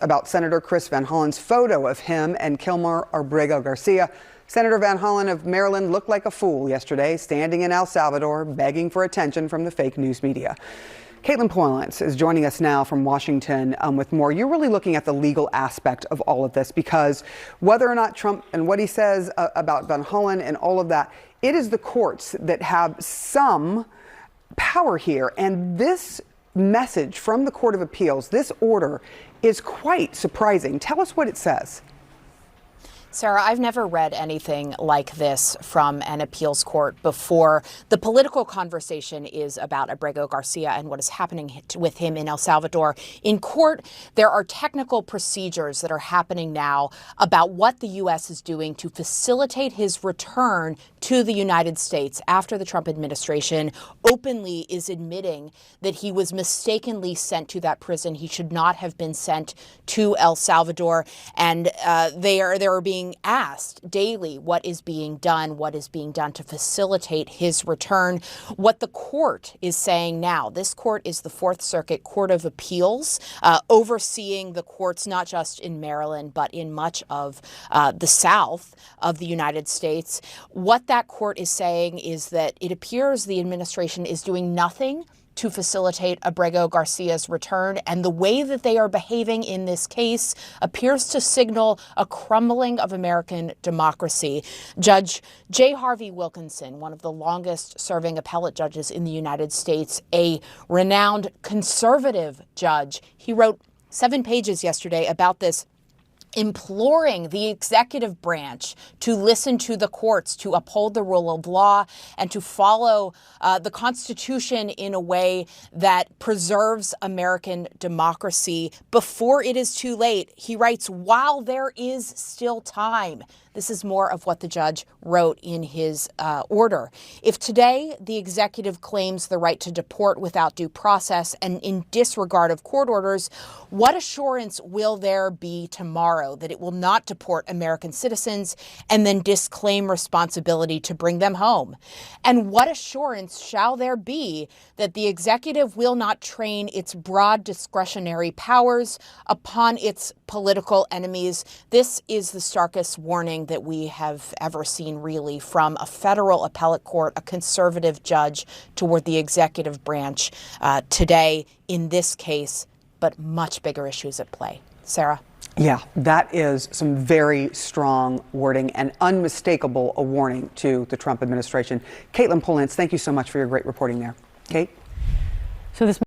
about Senator Chris Van Hollen's photo of him and Kilmer Abrego Garcia. Senator Van Hollen of Maryland looked like a fool yesterday, standing in El Salvador, begging for attention from the fake news media. Caitlin Poylance is joining us now from Washington with more. You're really looking at the legal aspect of all of this, because whether or not Trump and what he says about Van Hollen and all of that, it is the courts that have some power here. And this message from the Court of Appeals, this order, is quite surprising. Tell us what it says. Sarah, I've never read anything like this from an appeals court before. The political conversation is about Abrego Garcia and what is happening with him in El Salvador. In court, there are technical procedures that are happening now about what the U.S. is doing to facilitate his return to the United States after the Trump administration openly is admitting that he was mistakenly sent to that prison. He should not have been sent to El Salvador. And they are being asked daily what is being done to facilitate his return. What the court is saying now, this court is the Fourth Circuit Court of Appeals, overseeing the courts not just in Maryland, but in much of the South of the United States. What that court is saying is that it appears the administration is doing nothing to facilitate Abrego Garcia's return, and the way that they are behaving in this case appears to signal a crumbling of American democracy. Judge J. Harvey Wilkinson, one of the longest-serving appellate judges in the United States, a renowned conservative judge, he wrote 7 pages yesterday about this, imploring the executive branch to listen to the courts, to uphold the rule of law, and to follow the Constitution in a way that preserves American democracy before it is too late. He writes, while there is still time. This is more of what the judge wrote in his order. If today the executive claims the right to deport without due process and in disregard of court orders, what assurance will there be tomorrow that it will not deport American citizens and then disclaim responsibility to bring them home? And what assurance shall there be that the executive will not train its broad discretionary powers upon its political enemies? This is the starkest warning that we have ever seen, really, from a federal appellate court, a conservative judge, toward the executive branch today in this case, but much bigger issues at play. Sarah? Yeah, that is some very strong wording and unmistakable a warning to the Trump administration. Caitlin Poylance, thank you so much for your great reporting there. Kate? So this